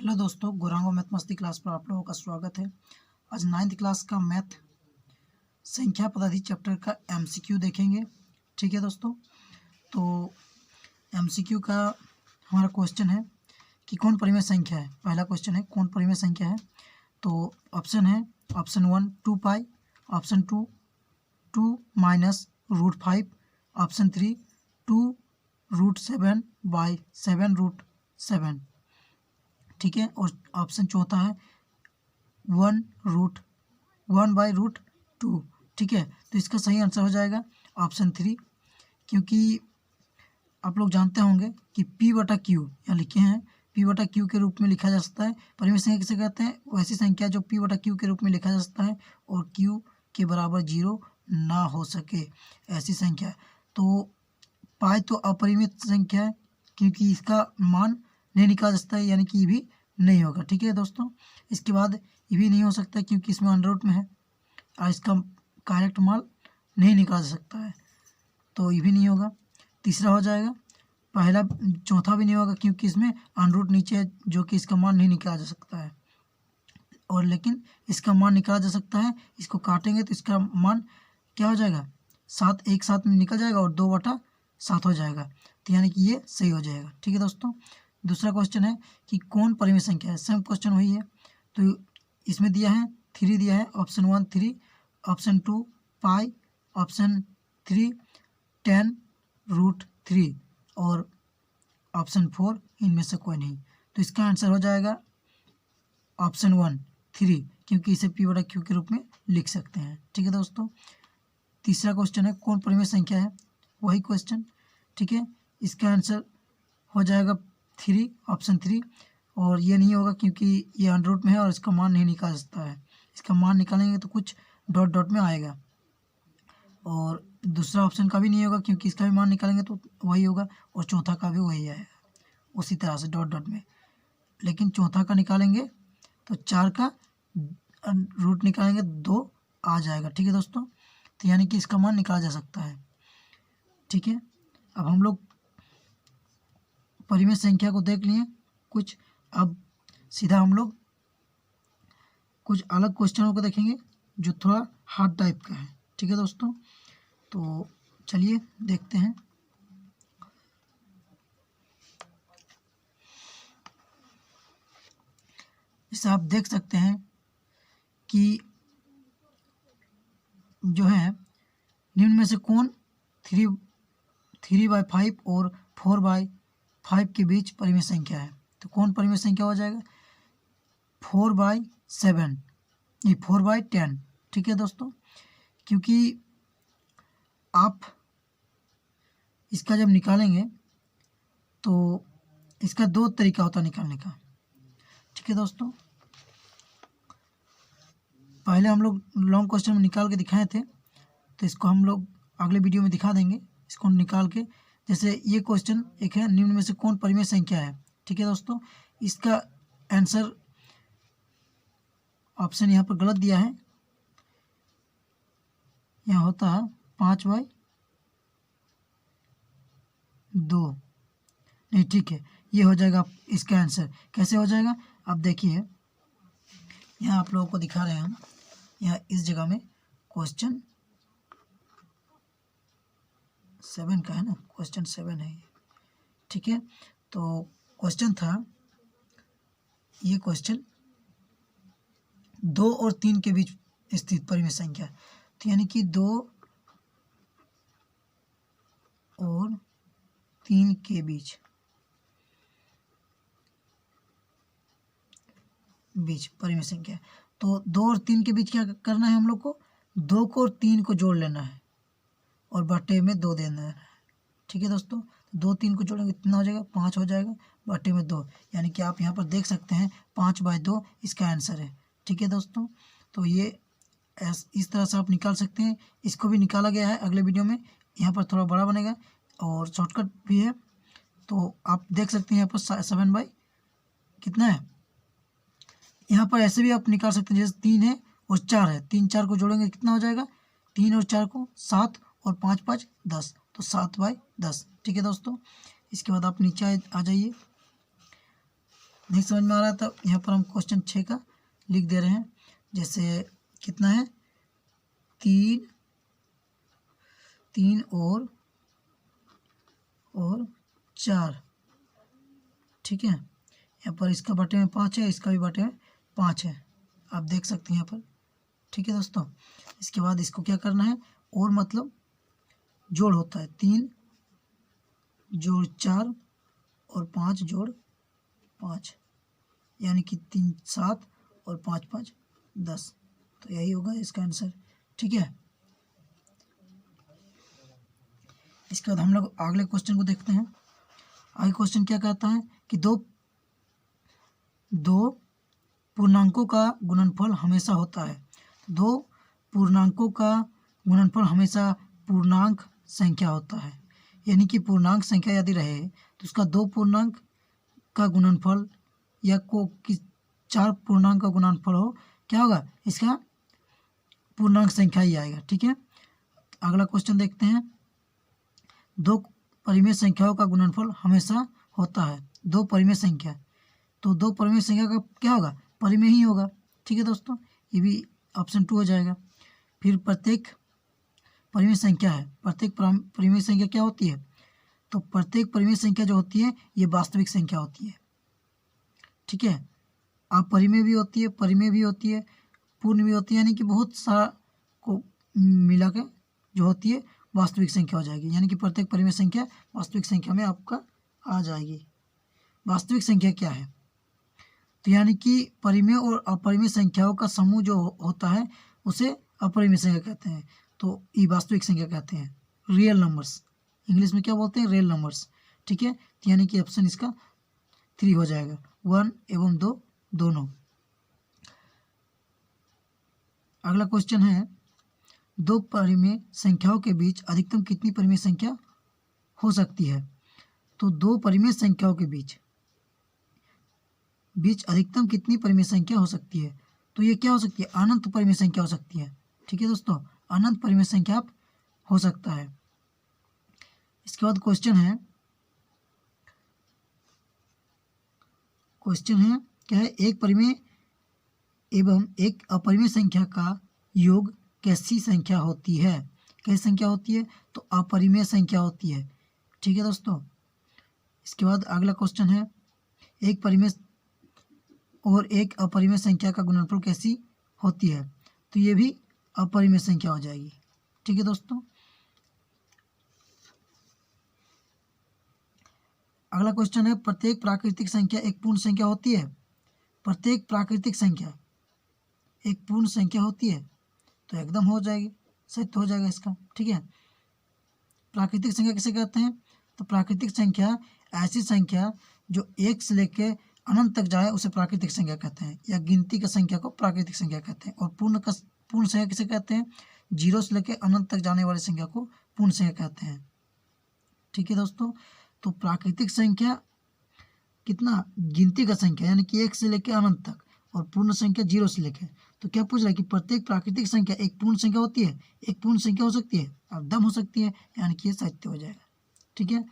Hello दोस्तों, गुरांगो math मस्ती class पर आप लोगों का स्वागत है। आज 9th क्लास का मैथ संख्या पद्धति चैप्टर का एमसीक्यू देखेंगे। ठीक है दोस्तों, तो एमसीक्यू का हमारा क्वेश्चन है कि कौन परिमेय संख्या है। पहला क्वेश्चन है कौन परिमेय संख्या है। तो ऑप्शन है option 1 2 pi, option 2 2 minus root 5, option 3 2 root 7 by 7 root 7। ठीक है, और ऑप्शन चौथा है 1 बाई रूट 2। ठीक है, तो इसका सही आंसर हो जाएगा ऑप्शन 3, क्योंकि आप लोग जानते होंगे कि P बटा Q यहाँ लिखे हैं, P बटा Q के रूप में लिखा जा सकता है। परिमेय संख्या किसे कहते हैं? वैसी संख्या जो P बटा Q के रूप में लिखा जा सकता है और Q के बराबर 0 ना हो सके, ऐसी संख्या। तो पाई तो अपरिमित संख्या है, क्योंकि इसका मान नहीं निकाला जा सकता है, यानी कि ये भी नहीं होगा। ठीक है दोस्तों, इसके बाद ये भी नहीं हो सकता क्योंकि इसमें अंडर रूट में है और इसका करेक्ट मान नहीं निकाला जा सकता है, तो ये भी नहीं होगा। तीसरा हो जाएगा पहला, चौथा भी नहीं होगा क्योंकि इसमें अंडर रूट नीचे है जो कि इसका मान नहीं निकाला जा सकता है, और लेकिन इसका मान निकाला जा सकता है। इसको काटेंगे तो इसका मान क्या हो जाएगा, 7 एक साथ में निकल जाएगा और 2/7 हो जाएगा, तो यानी कि ये सही हो जाएगा। ठीक है दोस्तों, दूसरा क्वेश्चन है कि कौन परिमेय संख्या है। सेम क्वेश्चन वही है, तो इसमें दिया है 3 दिया है, option 1 3, option 2 pi, option 3 10 root 3 और ऑप्शन 4 इनमें से कोई नहीं। तो इसका आंसर हो जाएगा ऑप्शन 1 3, क्योंकि इसे P बटा Q के रूप में लिख सकते हैं। ठीक है दोस्तों, तीसरा क्वेश्चन है कौन परिमेय संख्या है, वही क्वेश्चन। ठीक है, इसका आंसर हो जाएगा 3, ऑप्शन 3, और ये नहीं होगा क्योंकि ये अंडर रूट में है और इसका मान नहीं निकाल सकता है। इसका मान निकालेंगे तो कुछ डॉट डॉट में आएगा, और दूसरा ऑप्शन का भी नहीं होगा क्योंकि इसका भी मान निकालेंगे तो वही होगा, और चौथा का भी वही आएगा उसी तरह से डॉट डॉट में। लेकिन चौथा का निकालेंगे तो 4 का रूट निकालेंगे 2 आ जाएगा। ठीक है दोस्तों, तो यानी कि इसका मान निकाला जा सकता है। ठीक है, अब हम लोग परिमेय संख्या को देख लिए कुछ, अब सीधा हम लोग कुछ अलग क्वेश्चनों को देखेंगे जो थोड़ा हार्ड टाइप का है। ठीक है दोस्तों, तो चलिए देखते हैं। इसे आप देख सकते हैं कि जो है निम्न में से कौन 3/5 और 4/5 के बीच परिमेय संख्या है। तो कौन परिमेय संख्या हो जाएगा, 4/7 ये 4/10। ठीक है दोस्तों, क्योंकि आप इसका जब निकालेंगे तो इसका 2 तरीका होता है निकालने का। ठीक है दोस्तों, पहले हम लोग लॉन्ग क्वेश्चन में निकाल के दिखाए थे, तो इसको हम लोग अगले वीडियो में दिखा देंगे इसको निकाल के। जैसे ये क्वेश्चन एक है, निम्न में से कौन परिमेय संख्या है। ठीक है दोस्तों, इसका आंसर ऑप्शन यहाँ पर गलत दिया है, यहाँ होता है 5/2। नहीं, ठीक है, ये हो जाएगा इसका आंसर। कैसे हो जाएगा, अब देखिए यहाँ आप लोगों को दिखा रहे हैं हम, यहाँ इस जगह में क्वेश्चन 7 का है ना, क्वेश्चन 7 है ये। ठीक है, तो क्वेश्चन था ये क्वेश्चन 2 और 3 के बीच स्थित परिमेय संख्या, तो यानी कि 2 और 3 के बीच परिमेय संख्या। तो 2 और 3 के बीच क्या करना है हम लोग को, 2 को और 3 को जोड़ लेना है और बटे में 2 देना है। ठीक है दोस्तों, 2 3 को जोड़ेंगे कितना हो जाएगा, 5 हो जाएगा, बटे में 2, यानी कि आप यहाँ पर देख सकते हैं 5/2 इसका आंसर है। ठीक है दोस्तों, तो ये इस तरह से आप निकाल सकते हैं। इसको भी निकाला गया है अगले वीडियो में, यहाँ पर थोड़ा बड़ा बनेगा और शॉर्टकट भी है, तो आप देख सकते हैं यहाँ पर 7 कितना है। यहाँ पर ऐसे भी आप निकाल सकते हैं, जैसे 3 है और 4 है, 3 4 को जोड़ेंगे कितना हो जाएगा, 3 और 4 को 7 और 5 5 10, तो 7/10। ठीक है दोस्तों, इसके बाद आप नीचे आ जाइए, नहीं समझ में आ रहा है तो यहाँ पर हम क्वेश्चन 6 का लिख दे रहे हैं। जैसे कितना है, 3 और 4, ठीक है। यहाँ पर इसका बटे में 5 है, इसका भी बटे में 5 है, आप देख सकते हैं यहाँ पर, ठीक है दोस्तों। इसके बाद इसको क्या करना है, और मतलब जोड़ होता है, 3 जोड़ 4 और 5 जोड़ 5, यानी कि 3 7 और 5 5 10, तो यही होगा इसका आंसर, ठीक है। इसके बाद हम लोग अगले क्वेश्चन को देखते हैं। आगे क्वेश्चन क्या कहता है कि दो पूर्णांकों का गुणनफल हमेशा होता है। दो पूर्णांकों का गुणनफल हमेशा पूर्णांक संख्या होता है, यानी कि पूर्णांक संख्या यदि रहे तो उसका दो पूर्णांक का गुणनफल या 4 पूर्णांक का गुणनफल हो, क्या होगा, इसका पूर्णांक संख्या ही आएगा, ठीक है। अगला क्वेश्चन देखते हैं। दो परिमेय संख्याओं का गुणनफल हमेशा होता है। दो परिमेय संख्या, तो दो परिमेय संख्या का क्या होगा, परिमेय ही होगा, ठीक है दोस्तों। ये भी ऑप्शन 2 हो जाएगा। फिर प्रत्येक परिमेय संख्या है, प्रत्येक परिमेय संख्या क्या होती है, तो प्रत्येक परिमेय संख्या जो होती है ये वास्तविक संख्या होती है, ठीक है। अपरिमेय भी होती है, परिमेय भी होती है, पूर्ण भी होती है, यानी कि बहुत सारा को मिला के जो होती है वास्तविक संख्या हो जाएगी, यानी कि प्रत्येक परिमेय संख्या वास्तविक संख्या में आपका आ जाएगी। वास्तविक संख्या क्या है, तो यानी कि परिमेय और अपरिमेय संख्याओं का समूह जो होता है उसे अपरिमेय संख्या कहते हैं, तो ये वास्तविक संख्या कहते हैं। रियल नंबर्स, इंग्लिश में क्या बोलते हैं, रियल नंबर्स, ठीक है। तो यानी कि ऑप्शन इसका 3 हो जाएगा, 1 एवं 2 दोनों। अगला क्वेश्चन है, दो परिमेय संख्याओं के बीच अधिकतम कितनी परिमेय संख्या हो सकती है। तो दो परिमेय संख्याओं के बीच अधिकतम कितनी परिमेय संख्या हो सकती है, तो ये क्या हो सकती है, अनंत परिमेय संख्या हो सकती है, ठीक है दोस्तों, अनंत परिमेय संख्या हो सकता है। इसके बाद क्वेश्चन है क्या है, एक परिमेय एवं एक अपरिमेय संख्या का योग कैसी संख्या होती है, कैसी संख्या होती है, तो अपरिमेय संख्या होती है, ठीक है दोस्तों। इसके बाद अगला क्वेश्चन है, एक परिमेय और एक अपरिमेय संख्या का गुणनफल कैसी होती है, तो ये भी अपरिमेय संख्या हो जाएगी, ठीक है दोस्तों। अगला क्वेश्चन है, प्रत्येक प्राकृतिक संख्या एक पूर्ण संख्या होती है। प्रत्येक प्राकृतिक संख्या एक पूर्ण संख्या होती है, तो एकदम हो जाएगी, सही तो हो जाएगा इसका, ठीक है। प्राकृतिक संख्या किसे कहते हैं, तो प्राकृतिक संख्या ऐसी संख्या जो 1 से लेकर अनंत तक जाए उसे प्राकृतिक संख्या कहते हैं, या गिनती की संख्या को प्राकृतिक संख्या कहते हैं। और पूर्ण संख्या किसे कहते हैं, 0 से लेकर अनंत तक जाने वाली संख्या को पूर्ण संख्या कहते हैं, ठीक है दोस्तों। तो प्राकृतिक संख्या कितना, गिनती का संख्या, यानी कि 1 से लेकर अनंत तक, और पूर्ण संख्या 0 से लेकर। तो क्या पूछ रहा है कि प्रत्येक प्राकृतिक संख्या एक पूर्ण संख्या होती है, एक पूर्ण संख्या हो सकती है, एकदम हो सकती है, यानी कि ये सत्य हो जाएगा, ठीक है।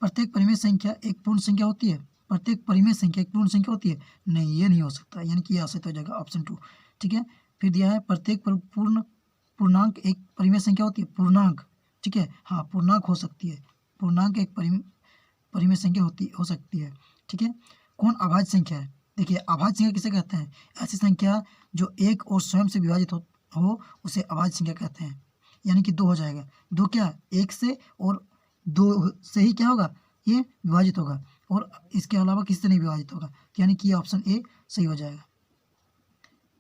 प्रत्येक परिमेय संख्या एक पूर्ण संख्या होती है, प्रत्येक परिमेय संख्या एक पूर्ण संख्या होती है, नहीं ये नहीं हो सकता, यानी कि ये असत्य हो जाएगा, ऑप्शन 2, ठीक है। फिर दिया है प्रत्येक पूर्णांक एक परिमेय संख्या होती है, पूर्णांक, ठीक है, हाँ पूर्णांक हो सकती है, पूर्णांक एक परिमेय संख्या हो सकती है, ठीक है। कौन अभाज्य संख्या है, देखिए अभाज्य संख्या किसे कहते हैं, ऐसी संख्या जो एक और स्वयं से विभाजित हो उसे अभाज्य संख्या कहते हैं, यानी कि 2 हो जाएगा, 2 क्या, 1 से और 2 से ही क्या होगा, ये विभाजित होगा, और इसके अलावा किससे नहीं विभाजित होगा, यानी कि ये ऑप्शन ए सही हो जाएगा,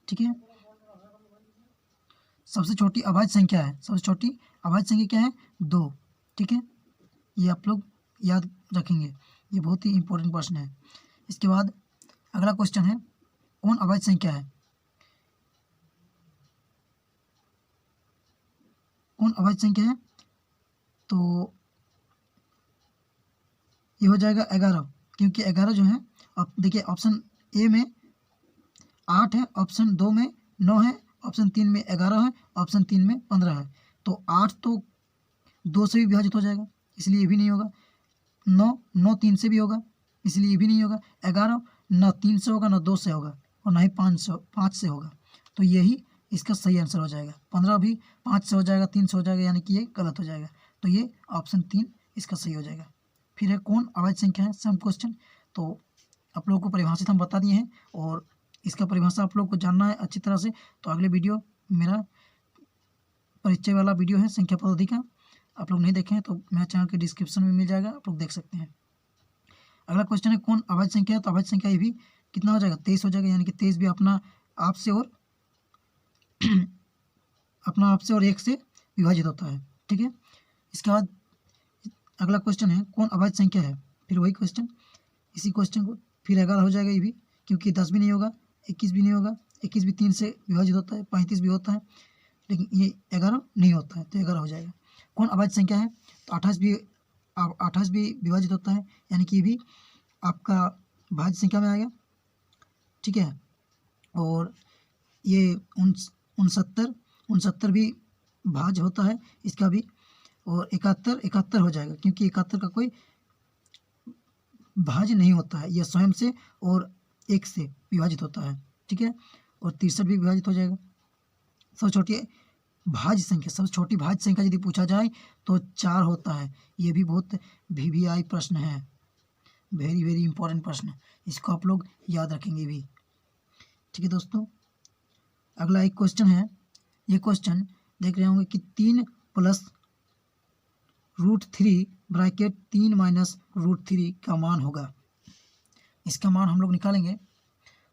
ठीक है। सबसे छोटी अभाज्य संख्या है, सबसे छोटी अभाज्य संख्या क्या है, 2, ठीक है, ये आप लोग याद रखेंगे, ये बहुत ही इंपॉर्टेंट प्रश्न है। इसके बाद अगला क्वेश्चन है, कौन अभाज्य संख्या है, कौन अभाज्य संख्या है, तो ये हो जाएगा 11, क्योंकि 11 जो है, अब देखिए ऑप्शन ए में 8 है, ऑप्शन 2 में 9 है, ऑप्शन 3 में 11 है, ऑप्शन 3 में 15 है, तो 8 तो 2 से भी विभाजित हो जाएगा, इसलिए ये भी नहीं होगा। 9 3 से भी होगा, इसलिए ये भी नहीं होगा। 11 ना 3 से होगा, ना 2 से होगा, और ना ही 5 से होगा, तो यही इसका सही आंसर हो जाएगा। 15 भी 5 से हो जाएगा, 3 से हो जाएगा, यानी कि ये गलत हो जाएगा। तो ये ऑप्शन 3 इसका सही हो जाएगा। फिर है कौन अवैध संख्या है, सम क्वेश्चन। तो आप लोगों को परिभाषित हम बता दिए हैं, और इसका परिभाषा आप लोग को जानना है अच्छी तरह से, तो अगले वीडियो मेरा परिचय वाला वीडियो है संख्या पद्धति का, आप लोग नहीं देखे हैं तो मेरे चैनल के डिस्क्रिप्शन में मिल जाएगा, आप लोग देख सकते हैं। अगला क्वेश्चन है कौन अवैध संख्या है, तो अवैध संख्या ये भी कितना हो जाएगा, 23 हो जाएगा, यानी कि 23 भी अपना आप से और एक से विभाजित होता है, ठीक है। इसके बाद अगला क्वेश्चन है कौन अवैध संख्या है, फिर वही क्वेश्चन, इसी क्वेश्चन को फिर 11 हो जाएगा ये भी, क्योंकि 10 भी नहीं होगा, 21 भी नहीं होगा, 21 भी 3 से विभाजित होता है, 35 भी होता है, लेकिन ये 11 नहीं होता है, तो 11 हो जाएगा। कौन अवैध संख्या है, तो 28 भी विभाजित होता है, यानी कि ये भी आपका भाज्य संख्या में आ गया, ठीक है। और ये 69 भी भाज्य होता है इसका भी, और 71 हो जाएगा, क्योंकि 71 का कोई भाज्य नहीं होता है, यह स्वयं से और 1 से विभाजित होता है, ठीक है। और 63 भी विभाजित हो जाएगा। सबसे छोटी भाज्य संख्या, सबसे छोटी भाज्य संख्या यदि पूछा जाए तो 4 होता है। ये भी बहुत VVI प्रश्न है, वेरी वेरी इंपॉर्टेंट प्रश्न, इसको आप लोग याद रखेंगे भी, ठीक है दोस्तों। अगला एक क्वेश्चन है, ये क्वेश्चन देख रहे होंगे कि 3 + √3 ब्रैकेट 3 - √3 का मान होगा। इसका मान हम लोग निकालेंगे,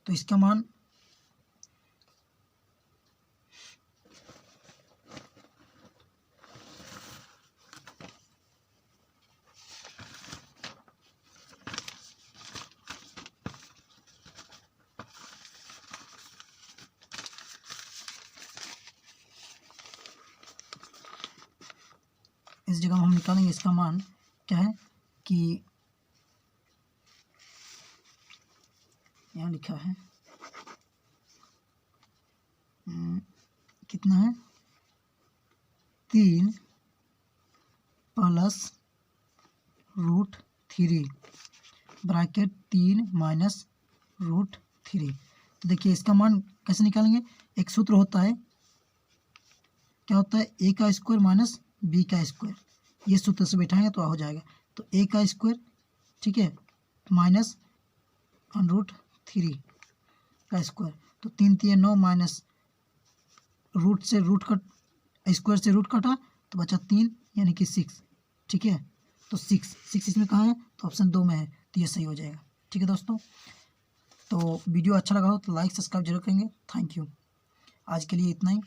तो इसका मान इस जगह हम निकालेंगे, इसका मान क्या है कि यहाँ लिखा है कितना है, 3 + √3 ब्रैकेट 3 - √3। तो देखिए इसका मान कैसे निकालेंगे, एक सूत्र होता है, क्या होता है, a का स्क्वायर माइनस b का स्क्वायर, ये सूत्र से बैठाएंगे तो हो जाएगा। तो a का स्क्वायर, ठीक है, माइनस √3 का स्क्वायर, तो 3 3 9 माइनस रूट से रूट कट, स्क्वायर से रूट कटा तो बचा 3, यानी कि 6, ठीक है। तो 6 इसमें कहाँ है, तो ऑप्शन 2 में है, तो ये सही हो जाएगा, ठीक है दोस्तों। तो वीडियो अच्छा लगा हो तो लाइक सब्सक्राइब जरूर करेंगे। थैंक यू, आज के लिए इतना ही।